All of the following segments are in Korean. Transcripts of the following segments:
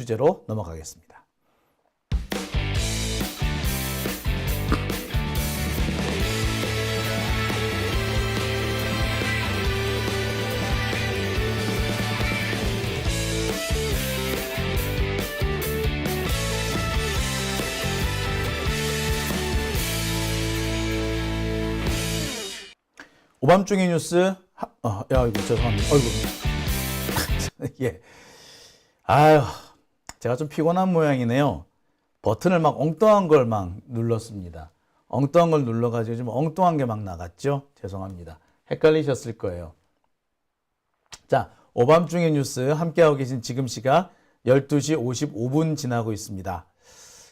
주제로 넘어가겠습니다. 오밤중의 뉴스, 이거 죄송합니다. 예. 아유, 제가 좀 피곤한 모양이네요. 버튼을 막 엉뚱한 걸 막 눌렀습니다. 엉뚱한 걸 눌러가지고 좀 엉뚱한 게 막 나갔죠? 죄송합니다. 헷갈리셨을 거예요. 자, 오밤중의 뉴스 함께하고 계신 지금 시각 12시 55분 지나고 있습니다.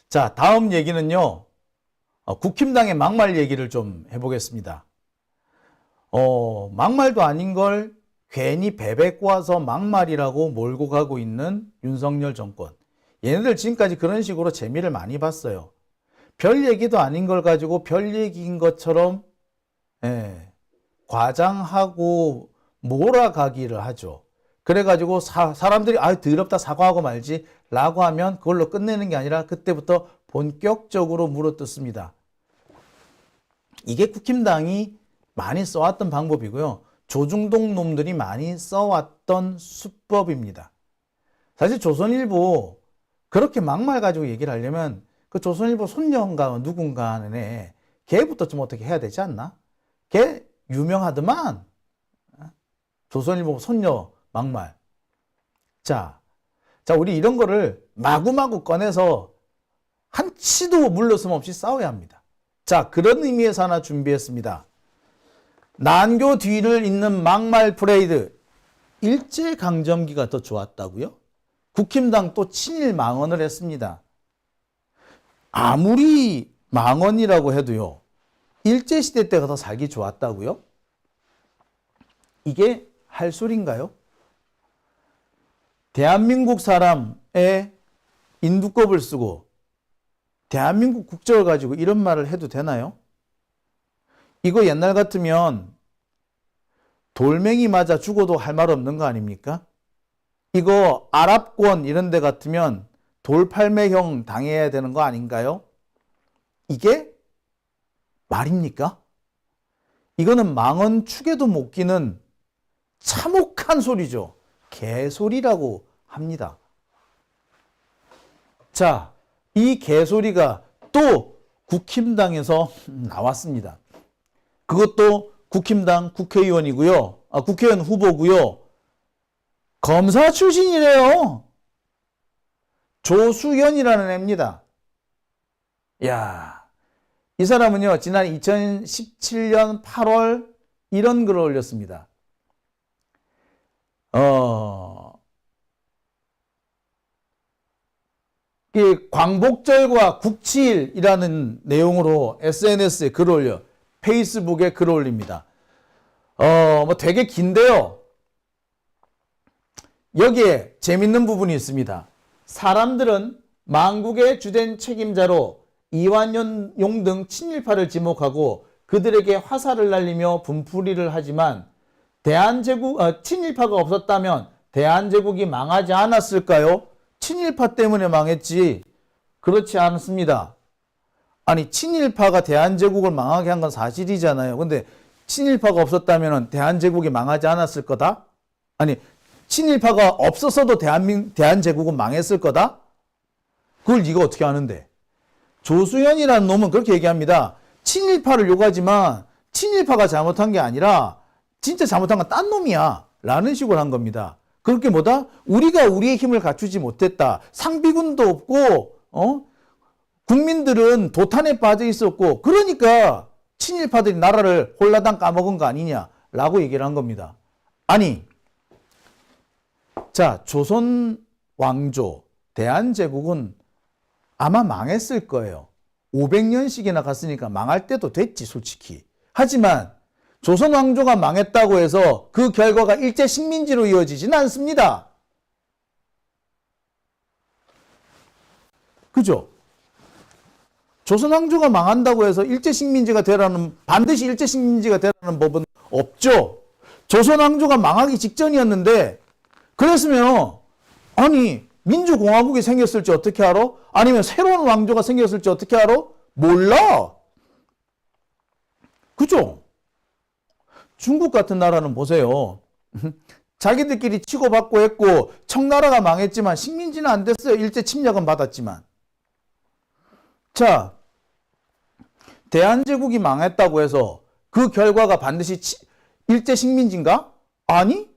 자, 다음 얘기는요. 국힘당의 막말 얘기를 좀 해보겠습니다. 막말도 아닌 걸 괜히 베베 꼬아서 막말이라고 몰고 가고 있는 윤석열 정권. 얘네들 지금까지 그런 식으로 재미를 많이 봤어요. 별 얘기도 아닌 걸 가지고 별 얘기인 것처럼 과장하고 몰아가기를 하죠. 그래가지고 사람들이 더럽다 사과하고 말지 라고 하면 그걸로 끝내는 게 아니라 그때부터 본격적으로 물어뜯습니다. 이게 국힘당이 많이 써왔던 방법이고요. 조중동 놈들이 많이 써왔던 수법입니다. 사실 조선일보 그렇게 막말 가지고 얘기를 하려면 그 조선일보 손녀인가 누군가 하는 애 걔부터 좀 어떻게 해야 되지 않나? 걔 유명하더만. 조선일보 손녀 막말. 자, 우리 이런 거를 마구마구 꺼내서 한치도 물러섬 없이 싸워야 합니다. 자, 그런 의미에서 하나 준비했습니다. 난교 뒤를 잇는 막말 프레이드. 일제강점기가 더 좋았다고요? 국힘당 또 친일 망언을 했습니다. 아무리 망언이라고 해도요. 일제시대 때가 더 살기 좋았다고요? 이게 할 소린가요? 대한민국 사람의 인두껍을 쓰고 대한민국 국적을 가지고 이런 말을 해도 되나요? 이거 옛날 같으면 돌멩이 맞아 죽어도 할 말 없는 거 아닙니까? 이거 아랍권 이런 데 같으면 돌팔매형 당해야 되는 거 아닌가요? 이게 말입니까? 이거는 망언 축에도 못 끼는 참혹한 소리죠. 개소리라고 합니다. 자, 이 개소리가 또 국힘당에서 나왔습니다. 그것도 국힘당 국회의원이고요. 국회의원 후보고요. 검사 출신이래요. 조수연이라는 애입니다. 야, 이 사람은요. 지난 2017년 8월 이런 글을 올렸습니다. 광복절과 국치일이라는 내용으로 SNS에 글을 올려 페이스북에 글을 올립니다. 되게 긴데요. 여기에 재밌는 부분이 있습니다. 사람들은 망국의 주된 책임자로 이완용 등 친일파를 지목하고 그들에게 화살을 날리며 분풀이를 하지만 친일파가 없었다면 대한제국이 망하지 않았을까요? 친일파 때문에 망했지 그렇지 않습니다. 아니 친일파가 대한제국을 망하게 한 건 사실이잖아요. 근데 친일파가 없었다면 대한제국이 망하지 않았을 거다? 아니 친일파가 없었어도 대한제국은 망했을 거다? 그걸 네가 어떻게 아는데? 조수연이라는 놈은 그렇게 얘기합니다. 친일파를 욕하지만 친일파가 잘못한 게 아니라 진짜 잘못한 건 딴 놈이야 라는 식으로 한 겁니다. 그렇게 뭐다? 우리가 우리의 힘을 갖추지 못했다. 상비군도 없고 국민들은 도탄에 빠져 있었고 그러니까 친일파들이 나라를 홀라당 까먹은 거 아니냐라고 얘기를 한 겁니다. 아니 자 조선 왕조 대한제국은 아마 망했을 거예요. 500년씩이나 갔으니까 망할 때도 됐지 솔직히. 하지만 조선 왕조가 망했다고 해서 그 결과가 일제 식민지로 이어지진 않습니다. 그죠? 조선 왕조가 망한다고 해서 일제 식민지가 되라는 반드시 일제 식민지가 되라는 법은 없죠. 조선 왕조가 망하기 직전이었는데 그랬으면 아니 민주공화국이 생겼을지 어떻게 알아? 아니면 새로운 왕조가 생겼을지 어떻게 알아? 몰라. 그죠? 중국 같은 나라는 보세요. 자기들끼리 치고받고 했고 청나라가 망했지만 식민지는 안 됐어요. 일제 침략은 받았지만. 자, 대한제국이 망했다고 해서 그 결과가 반드시 일제 식민지인가? 아니?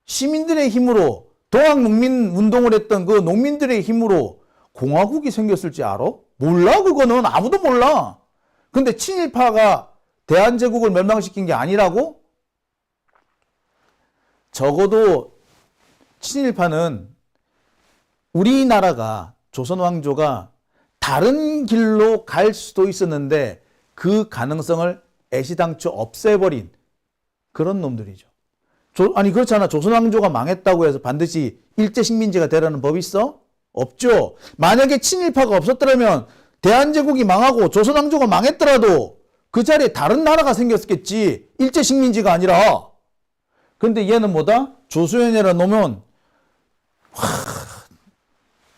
시민들의 힘으로 동학농민운동을 했던 그 농민들의 힘으로 공화국이 생겼을지 알아? 몰라. 그거는 아무도 몰라. 근데 친일파가 대한제국을 멸망시킨 게 아니라고? 적어도 친일파는 우리나라가 조선왕조가 다른 길로 갈 수도 있었는데 그 가능성을 애시당초 없애버린 그런 놈들이죠. 아니 그렇잖아. 조선왕조가 망했다고 해서 반드시 일제식민지가 되라는 법이 있어? 없죠. 만약에 친일파가 없었더라면 대한제국이 망하고 조선왕조가 망했더라도 그 자리에 다른 나라가 생겼겠지. 일제식민지가 아니라. 근데 얘는 뭐다? 조수연이라 놓으면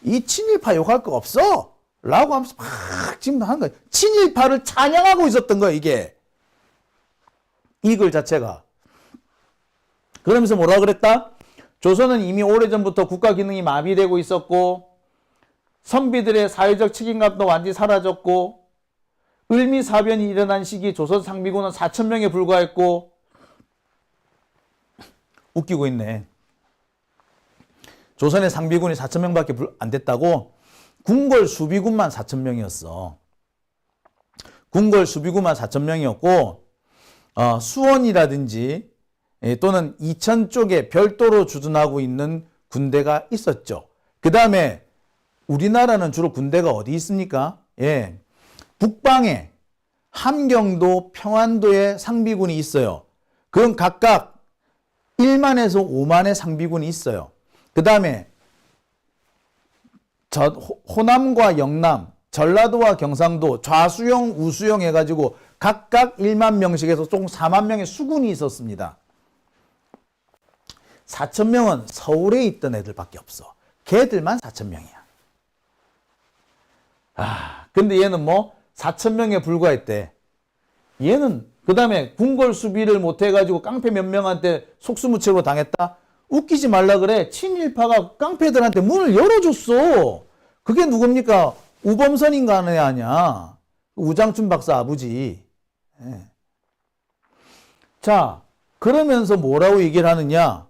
이 친일파 욕할 거 없어 라고 하면서 막 지금 한 거야. 친일파를 찬양하고 있었던 거야 이게. 이 글 자체가. 그러면서 뭐라 그랬다? 조선은 이미 오래전부터 국가 기능이 마비되고 있었고 선비들의 사회적 책임감도 완전히 사라졌고 을미사변이 일어난 시기 조선 상비군은 4,000명에 불과했고. 웃기고 있네. 조선의 상비군이 4,000명밖에 안 됐다고? 궁궐 수비군만 4,000명이었어. 궁궐 수비군만 4,000명이었고 수원이라든지 또는 이천 쪽에 별도로 주둔하고 있는 군대가 있었죠. 그 다음에 우리나라는 주로 군대가 어디 있습니까? 예, 북방에 함경도, 평안도에 상비군이 있어요. 그건 각각 1만에서 5만의 상비군이 있어요. 그 다음에 호남과 영남, 전라도와 경상도, 좌수영, 우수영 해가지고 각각 1만 명씩에서 총 4만 명의 수군이 있었습니다. 4,000명은 서울에 있던 애들밖에 없어. 걔들만 4,000명이야. 근데 얘는 뭐 4,000명에 불과했대. 얘는 그 다음에 궁궐 수비를 못해가지고 깡패 몇 명한테 속수무책으로 당했다? 웃기지 말라 그래. 친일파가 깡패들한테 문을 열어줬어. 그게 누굽니까? 우범선인가 하는 애 아니야. 우장춘 박사 아버지. 예. 자, 그러면서 뭐라고 얘기를 하느냐?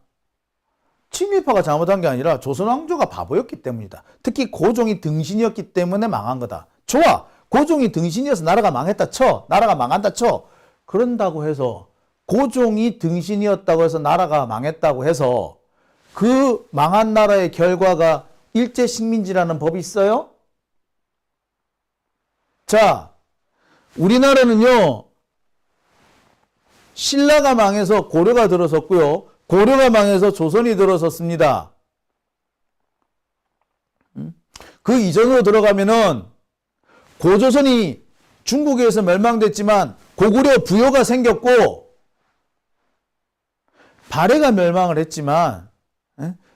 친일파가 잘못한 게 아니라 조선왕조가 바보였기 때문이다. 특히 고종이 등신이었기 때문에 망한 거다. 좋아. 고종이 등신이어서 나라가 망했다 쳐. 나라가 망한다 쳐. 그런다고 해서 고종이 등신이었다고 해서 나라가 망했다고 해서 그 망한 나라의 결과가 일제식민지라는 법이 있어요? 자, 우리나라는요, 신라가 망해서 고려가 들어섰고요. 고려가 망해서 조선이 들어섰습니다. 그 이전으로 들어가면은 고조선이 중국에 의해서 멸망됐지만 고구려 부여가 생겼고 발해가 멸망을 했지만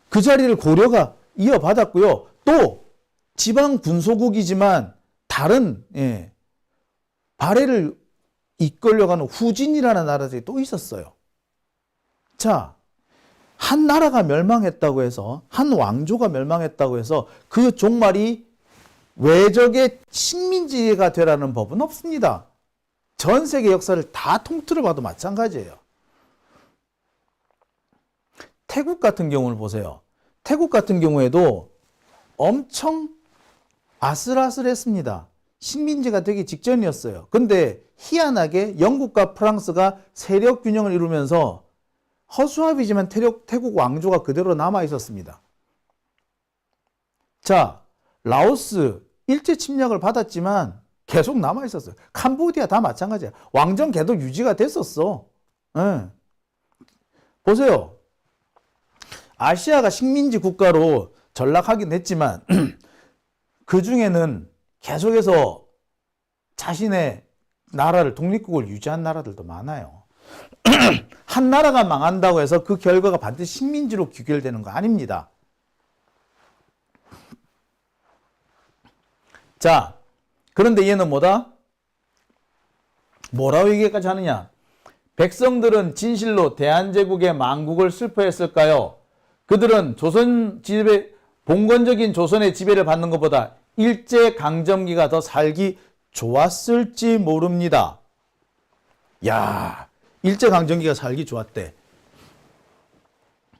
그 자리를 고려가 이어받았고요. 또 지방 군소국이지만 다른 발해를 이끌려가는 후진이라는 나라들이 또 있었어요. 자, 한 나라가 멸망했다고 해서 한 왕조가 멸망했다고 해서 그 종말이 외적의 식민지가 되라는 법은 없습니다. 전 세계 역사를 다 통틀어 봐도 마찬가지예요. 태국 같은 경우를 보세요. 태국 같은 경우에도 엄청 아슬아슬했습니다. 식민지가 되기 직전이었어요. 근데 희한하게 영국과 프랑스가 세력 균형을 이루면서 허수아비지만 태국 왕조가 그대로 남아 있었습니다. 자, 라오스 일제 침략을 받았지만 계속 남아 있었어요. 캄보디아 다 마찬가지야. 왕정 계속 유지가 됐었어. 보세요. 아시아가 식민지 국가로 전락하긴 했지만 그 중에는 계속해서 자신의 나라를 독립국을 유지한 나라들도 많아요. 한 나라가 망한다고 해서 그 결과가 반드시 식민지로 귀결되는 거 아닙니다. 자, 그런데 얘는 뭐다? 뭐라고 얘기까지 하느냐? 백성들은 진실로 대한제국의 망국을 슬퍼했을까요? 그들은 조선 지배, 봉건적인 조선의 지배를 받는 것보다 일제강점기가 더 살기 좋았을지 모릅니다. 야, 일제강점기가 살기 좋았대.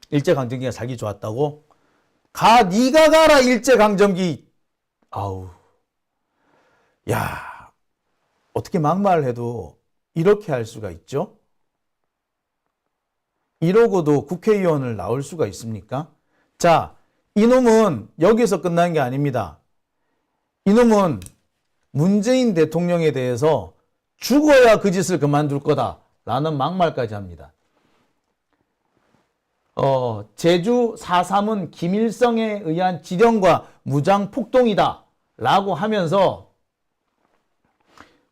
일제강점기가 살기 좋았다고? 네가 가라, 일제강점기. 아우. 야, 어떻게 막말을 해도 이렇게 할 수가 있죠? 이러고도 국회의원을 나올 수가 있습니까? 자, 이놈은 여기서 끝난 게 아닙니다. 이놈은 문재인 대통령에 대해서 죽어야 그 짓을 그만둘 거다라는 막말까지 합니다. 제주 4.3은 김일성에 의한 지령과 무장 폭동이다 라고 하면서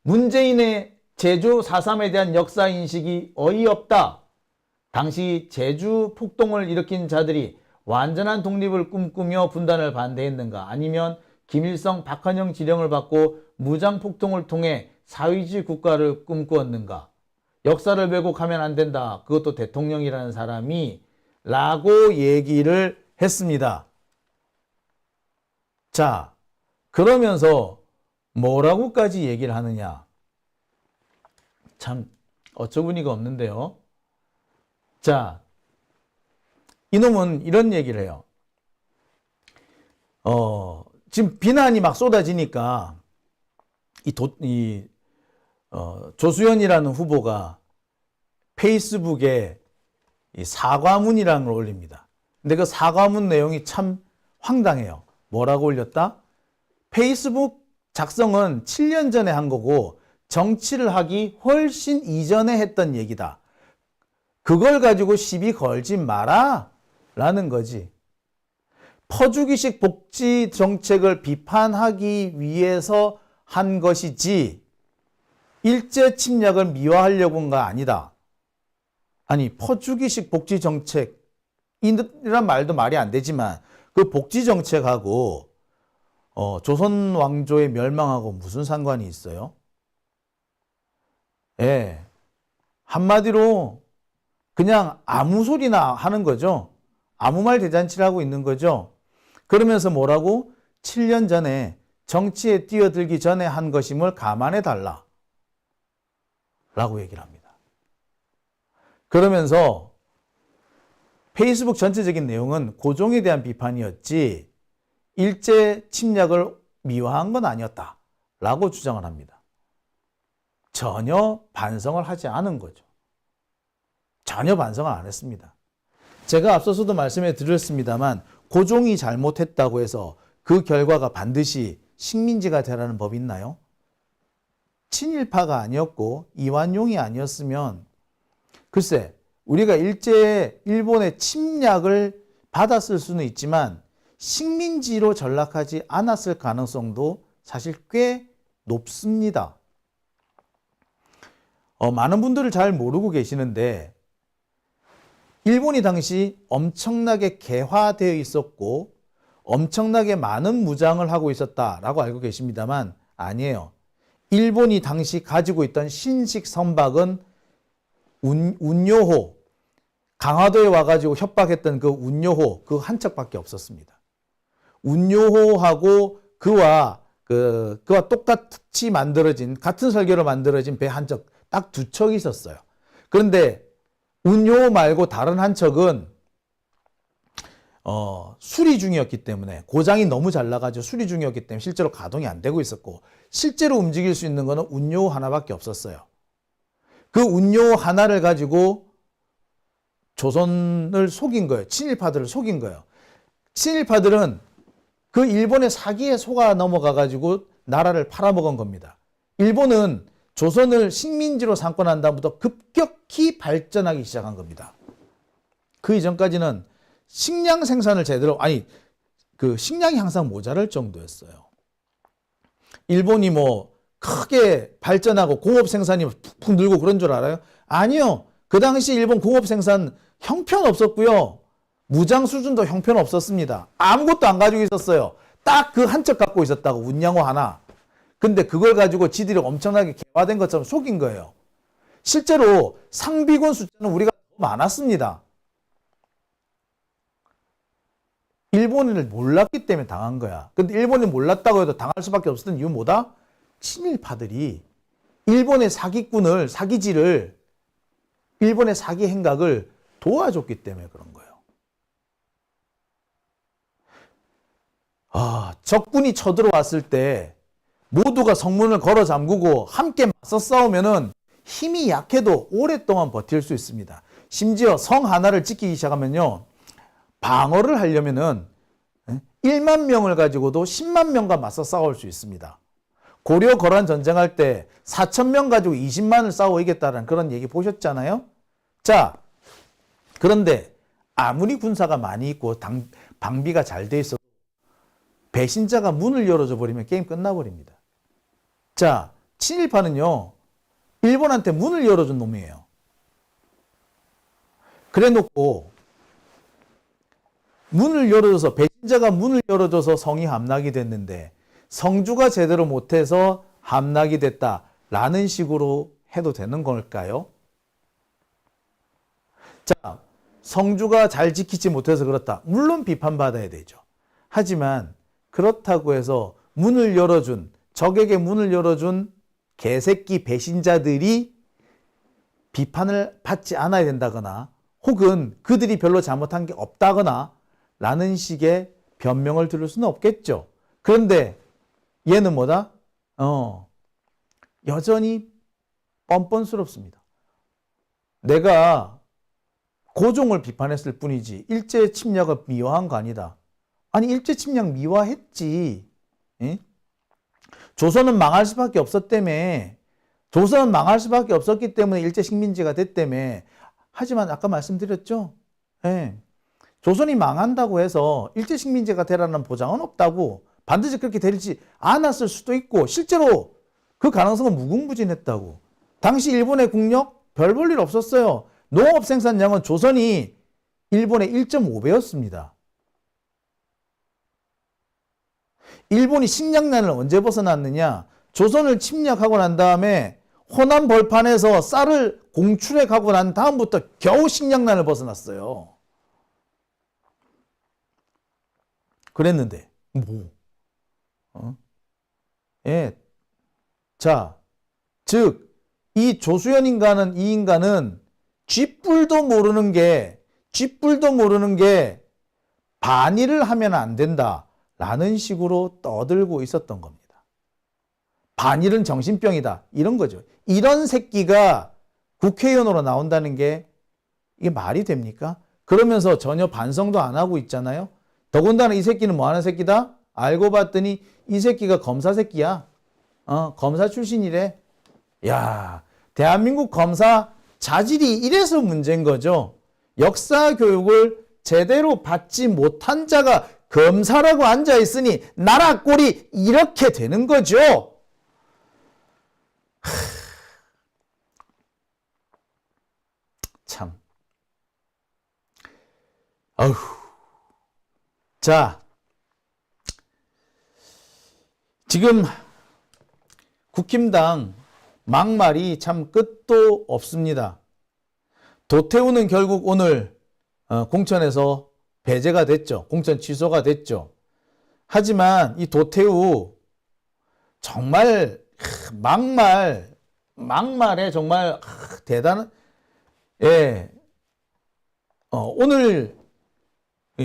문재인의 제주 4.3에 대한 역사인식이 어이없다. 당시 제주 폭동을 일으킨 자들이 완전한 독립을 꿈꾸며 분단을 반대했는가? 아니면 김일성, 박헌영 지령을 받고 무장 폭동을 통해 사회주의 국가를 꿈꾸었는가? 역사를 왜곡하면 안 된다. 그것도 대통령이라는 사람이 라고 얘기를 했습니다. 자, 그러면서 뭐라고까지 얘기를 하느냐? 참 어처구니가 없는데요. 자, 이놈은 이런 얘기를 해요. 지금 비난이 막 쏟아지니까 조수연이라는 후보가 페이스북에 이 사과문이라는 걸 올립니다. 근데 그 사과문 내용이 참 황당해요. 뭐라고 올렸다? 페이스북 작성은 7년 전에 한 거고 정치를 하기 훨씬 이전에 했던 얘기다. 그걸 가지고 시비 걸지 마라 라는 거지. 퍼주기식 복지 정책을 비판하기 위해서 한 것이지 일제 침략을 미화하려고 한 거 아니다. 아니, 퍼주기식 복지 정책이란 말도 말이 안 되지만 그 복지 정책하고 조선 왕조의 멸망하고 무슨 상관이 있어요? 예. 한마디로 그냥 아무 소리나 하는 거죠. 아무 말 대잔치를 하고 있는 거죠. 그러면서 뭐라고? 7년 전에 정치에 뛰어들기 전에 한 것임을 감안해 달라 라고 얘기를 합니다. 그러면서 페이스북 전체적인 내용은 고종에 대한 비판이었지 일제 침략을 미화한 건 아니었다 라고 주장을 합니다. 전혀 반성을 하지 않은 거죠. 전혀 반성을 안 했습니다. 제가 앞서서도 말씀해 드렸습니다만 고종이 잘못했다고 해서 그 결과가 반드시 식민지가 되라는 법이 있나요? 친일파가 아니었고 이완용이 아니었으면 글쎄 우리가 일본의 침략을 받았을 수는 있지만 식민지로 전락하지 않았을 가능성도 사실 꽤 높습니다. 많은 분들을 잘 모르고 계시는데 일본이 당시 엄청나게 개화되어 있었고 엄청나게 많은 무장을 하고 있었다라고 알고 계십니다만 아니에요. 일본이 당시 가지고 있던 신식 선박은 운요호, 강화도에 와가지고 협박했던 그 운요호 그 한 척밖에 없었습니다. 운요호하고 그와 똑같이 만들어진 같은 설계로 만들어진 배 한 척, 딱 두 척이 있었어요. 그런데 운요 말고 다른 한 척은 수리 중이었기 때문에 고장이 너무 잘 나가지고 수리 중이었기 때문에 실제로 가동이 안 되고 있었고 실제로 움직일 수 있는 거는 운요 하나밖에 없었어요. 그 운요 하나를 가지고 조선을 속인 거예요. 친일파들을 속인 거예요. 친일파들은 그 일본의 사기에 속아 넘어가 가지고 나라를 팔아먹은 겁니다. 일본은 조선을 식민지로 삼고 난 다음부터 급격히 발전하기 시작한 겁니다. 그 이전까지는 식량 생산을 제대로 그 식량이 항상 모자랄 정도였어요. 일본이 뭐 크게 발전하고 공업 생산이 푹푹 늘고 그런 줄 알아요? 아니요. 그 당시 일본 공업 생산 형편없었고요. 무장 수준도 형편없었습니다. 아무것도 안 가지고 있었어요. 딱 그 한 척 갖고 있었다고, 운양호 하나. 근데 그걸 가지고 지들이 엄청나게 개화된 것처럼 속인 거예요. 실제로 상비군 숫자는 우리가 더 많았습니다. 일본인을 몰랐기 때문에 당한 거야. 근데 일본인을 몰랐다고 해도 당할 수밖에 없었던 이유는 뭐다? 친일파들이 일본의 사기꾼을, 사기질을, 일본의 사기 행각을 도와줬기 때문에 그런 거예요. 적군이 쳐들어왔을 때 모두가 성문을 걸어 잠그고 함께 맞서 싸우면은 힘이 약해도 오랫동안 버틸 수 있습니다. 심지어 성 하나를 지키기 시작하면요, 방어를 하려면은 1만 명을 가지고도 10만 명과 맞서 싸울 수 있습니다. 고려 거란 전쟁할 때 4천 명 가지고 20만을 싸워 이겼다는 그런 얘기 보셨잖아요. 자, 그런데 아무리 군사가 많이 있고 방비가 잘 돼 있어도 배신자가 문을 열어줘 버리면 게임 끝나버립니다. 자, 친일파는요, 일본한테 문을 열어준 놈이에요. 그래 놓고 문을 열어줘서, 배신자가 문을 열어줘서 성이 함락이 됐는데 성주가 제대로 못해서 함락이 됐다라는 식으로 해도 되는 걸까요? 자, 성주가 잘 지키지 못해서 그렇다. 물론 비판받아야 되죠. 하지만 그렇다고 해서 문을 열어준, 적에게 문을 열어준 개새끼 배신자들이 비판을 받지 않아야 된다거나 혹은 그들이 별로 잘못한 게 없다거나 라는 식의 변명을 들을 수는 없겠죠. 그런데 얘는 뭐다? 여전히 뻔뻔스럽습니다. 내가 고종을 비판했을 뿐이지 일제 침략을 미화한 거 아니다. 아니, 일제 침략 미화했지. 에? 조선은 망할 수밖에 없었다며. 조선은 망할 수밖에 없었기 때문에 일제 식민지가 됐다며. 하지만 아까 말씀드렸죠. 예. 조선이 망한다고 해서 일제 식민지가 되라는 보장은 없다고. 반드시 그렇게 되지 않았을 수도 있고 실제로 그 가능성은 무궁무진했다고. 당시 일본의 국력 별 볼 일 없었어요. 농업 생산량은 조선이 일본의 1.5배였습니다. 일본이 식량난을 언제 벗어났느냐? 조선을 침략하고 난 다음에 호남 벌판에서 쌀을 공출해 가고 난 다음부터 겨우 식량난을 벗어났어요. 그랬는데 뭐? 예. 자, 즉 이 조수연 인간은, 이 인간은 쥐뿔도 모르는 게 반일을 하면 안 된다라는 식으로 떠들고 있었던 겁니다. 반일은 정신병이다, 이런 거죠. 이런 새끼가 국회의원으로 나온다는 게 이게 말이 됩니까? 그러면서 전혀 반성도 안 하고 있잖아요. 더군다나 이 새끼는 뭐 하는 새끼다? 알고 봤더니 이 새끼가 검사 새끼야. 검사 출신이래. 야, 대한민국 검사 자질이 이래서 문제인 거죠. 역사 교육을 제대로 받지 못한 자가 검사라고 앉아 있으니 나라 꼴이 이렇게 되는 거죠. 참. 아휴. 자, 지금 국힘당 막말이 참 끝도 없습니다. 도태우는 결국 오늘 공천에서 배제가 됐죠. 공천 취소가 됐죠. 하지만 이 도태우 정말 막말에 정말 대단한, 예, 오늘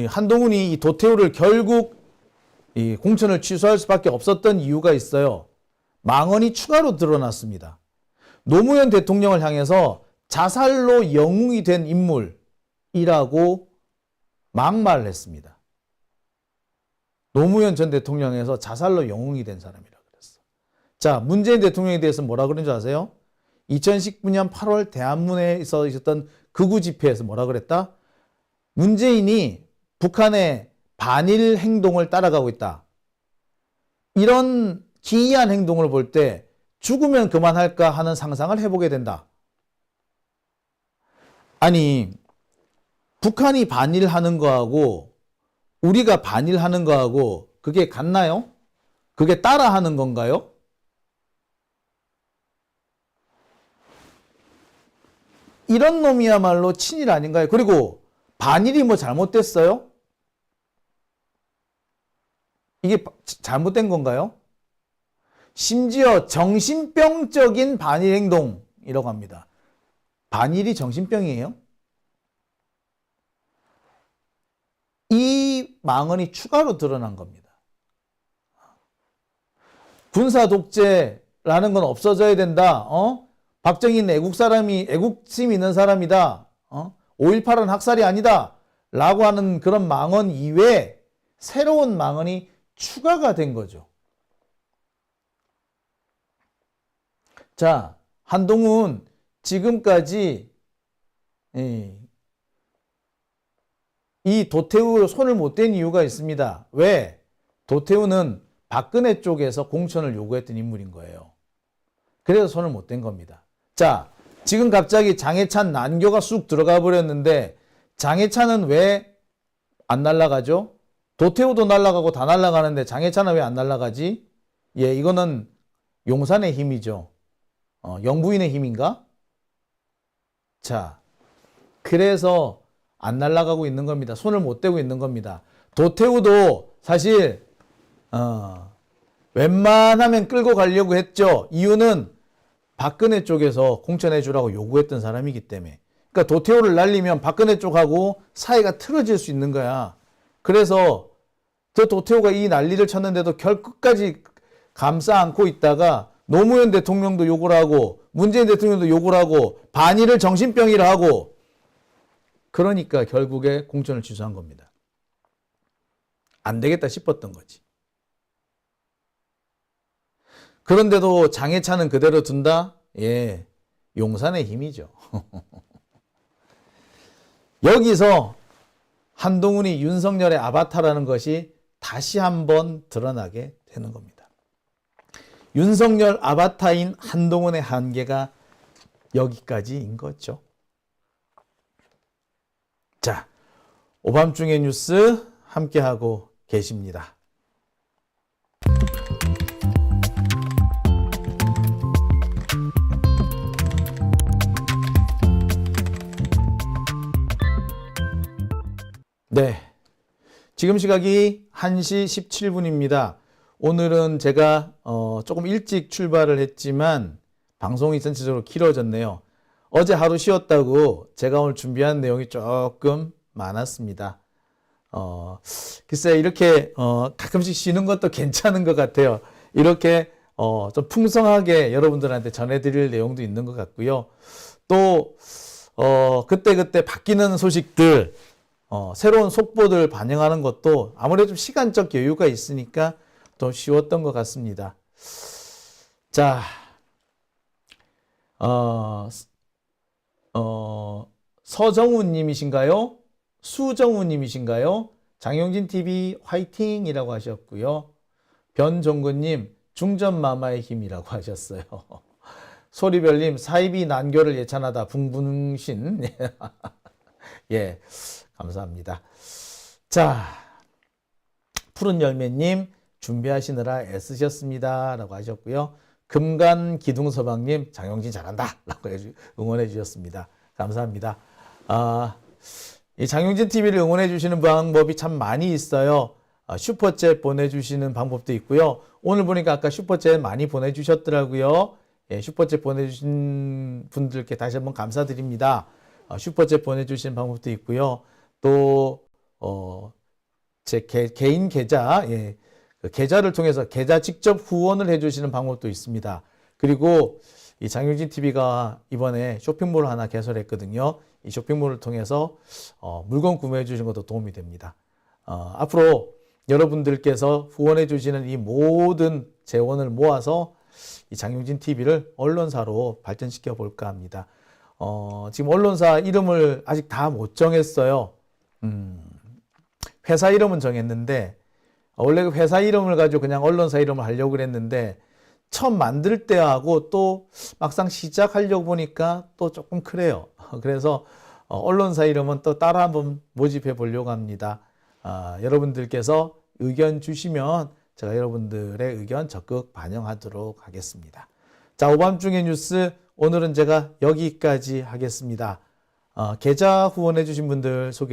한동훈이 이 도태우를 결국 이 공천을 취소할 수밖에 없었던 이유가 있어요. 망언이 추가로 드러났습니다. 노무현 대통령을 향해서 자살로 영웅이 된 인물이라고 막말을 했습니다. 노무현 전 대통령에서 자살로 영웅이 된 사람이라고 그랬어. 자, 문재인 대통령에 대해서 뭐라 그런 줄 아세요? 2019년 8월 대한문에서 있었던 극우 집회에서 뭐라 그랬다? 문재인이 북한의 반일 행동을 따라가고 있다. 이런 기이한 행동을 볼 때 죽으면 그만할까 하는 상상을 해보게 된다. 아니, 북한이 반일하는 거하고 우리가 반일하는 거하고 그게 같나요? 그게 따라하는 건가요? 이런 놈이야말로 친일 아닌가요? 그리고 반일이 뭐 잘못됐어요? 이게 잘못된 건가요? 심지어 정신병적인 반일 행동이라고 합니다. 반일이 정신병이에요? 이 망언이 추가로 드러난 겁니다. 군사 독재라는 건 없어져야 된다. 박정희는 애국심 있는 사람이다. 5.18은 학살이 아니다. 라고 하는 그런 망언 이외에 새로운 망언이 추가가 된 거죠. 자, 한동훈 지금까지 이 도태우 손을 못 댄 이유가 있습니다. 왜? 도태우는 박근혜 쪽에서 공천을 요구했던 인물인 거예요. 그래서 손을 못 댄 겁니다. 자, 지금 갑자기 장해찬 난교가 쑥 들어가 버렸는데 장해찬은 왜 안 날아가죠? 도태우도 날아가고 다 날아가는데 장해찬은 왜 안 날아가지? 예, 이거는 용산의 힘이죠. 영부인의 힘인가? 자, 그래서 안 날아가고 있는 겁니다. 손을 못 대고 있는 겁니다. 도태우도 사실 웬만하면 끌고 가려고 했죠. 이유는 박근혜 쪽에서 공천해 주라고 요구했던 사람이기 때문에. 그러니까 도태우를 날리면 박근혜 쪽하고 사이가 틀어질 수 있는 거야. 그래서 저 도태우가 이 난리를 쳤는데도 결끝까지 감싸 안고 있다가 노무현 대통령도 욕을 하고 문재인 대통령도 욕을 하고 반일을 정신병이라 하고 그러니까 결국에 공천을 취소한 겁니다. 안 되겠다 싶었던 거지. 그런데도 장해찬은 그대로 둔다? 예, 용산의 힘이죠. 여기서 한동훈이 윤석열의 아바타라는 것이 다시 한번 드러나게 되는 겁니다. 윤석열 아바타인 한동훈의 한계가 여기까지인 거죠. 자, 오밤중의 뉴스 함께하고 계십니다. 네, 지금 시각이 1시 17분입니다. 오늘은 제가 조금 일찍 출발을 했지만 방송이 전체적으로 길어졌네요. 어제 하루 쉬었다고 제가 오늘 준비한 내용이 조금 많았습니다. 글쎄 이렇게 가끔씩 쉬는 것도 괜찮은 것 같아요. 이렇게 좀 풍성하게 여러분들한테 전해드릴 내용도 있는 것 같고요. 또 그때그때 바뀌는 소식들, 새로운 속보들 반영하는 것도 아무래도 좀 시간적 여유가 있으니까 더 쉬웠던 것 같습니다. 자, 서정훈 님이신가요? 수정훈 님이신가요? 장용진 TV 화이팅이라고 하셨고요. 변종근 님 중전마마의 힘이라고 하셨어요. 소리별님 사이비 난교를 예찬하다 붕붕신. 예, 감사합니다. 자, 푸른 열매님 준비하시느라 애쓰셨습니다 라고 하셨고요. 금간 기둥서방님 장영진 잘한다 라고 응원해 주셨습니다. 감사합니다. 이 장용진 TV를 응원해 주시는 방법이 참 많이 있어요. 슈퍼챗 보내주시는 방법도 있고요. 오늘 보니까 아까 슈퍼챗 많이 보내주셨더라고요. 예, 슈퍼챗 보내주신 분들께 다시 한번 감사드립니다. 슈퍼챗 보내주시는 방법도 있고요. 또 제 개인 계좌, 예, 그 계좌를 통해서 계좌 직접 후원을 해주시는 방법도 있습니다. 그리고 이 장용진 TV가 이번에 쇼핑몰을 하나 개설했거든요. 이 쇼핑몰을 통해서 물건 구매해 주시는 것도 도움이 됩니다. 앞으로 여러분들께서 후원해 주시는 이 모든 재원을 모아서 이 장용진 TV를 언론사로 발전시켜 볼까 합니다. 지금 언론사 이름을 아직 다 못 정했어요. 회사 이름은 정했는데 원래 그 회사 이름을 가지고 그냥 언론사 이름을 하려고 그랬는데 처음 만들 때하고 또 막상 시작하려고 보니까 또 조금 그래요. 그래서 언론사 이름은 또 따로 한번 모집해 보려고 합니다. 여러분들께서 의견 주시면 제가 여러분들의 의견 적극 반영하도록 하겠습니다. 자, 오밤중의 뉴스 오늘은 제가 여기까지 하겠습니다. 계좌 후원해 주신 분들 소개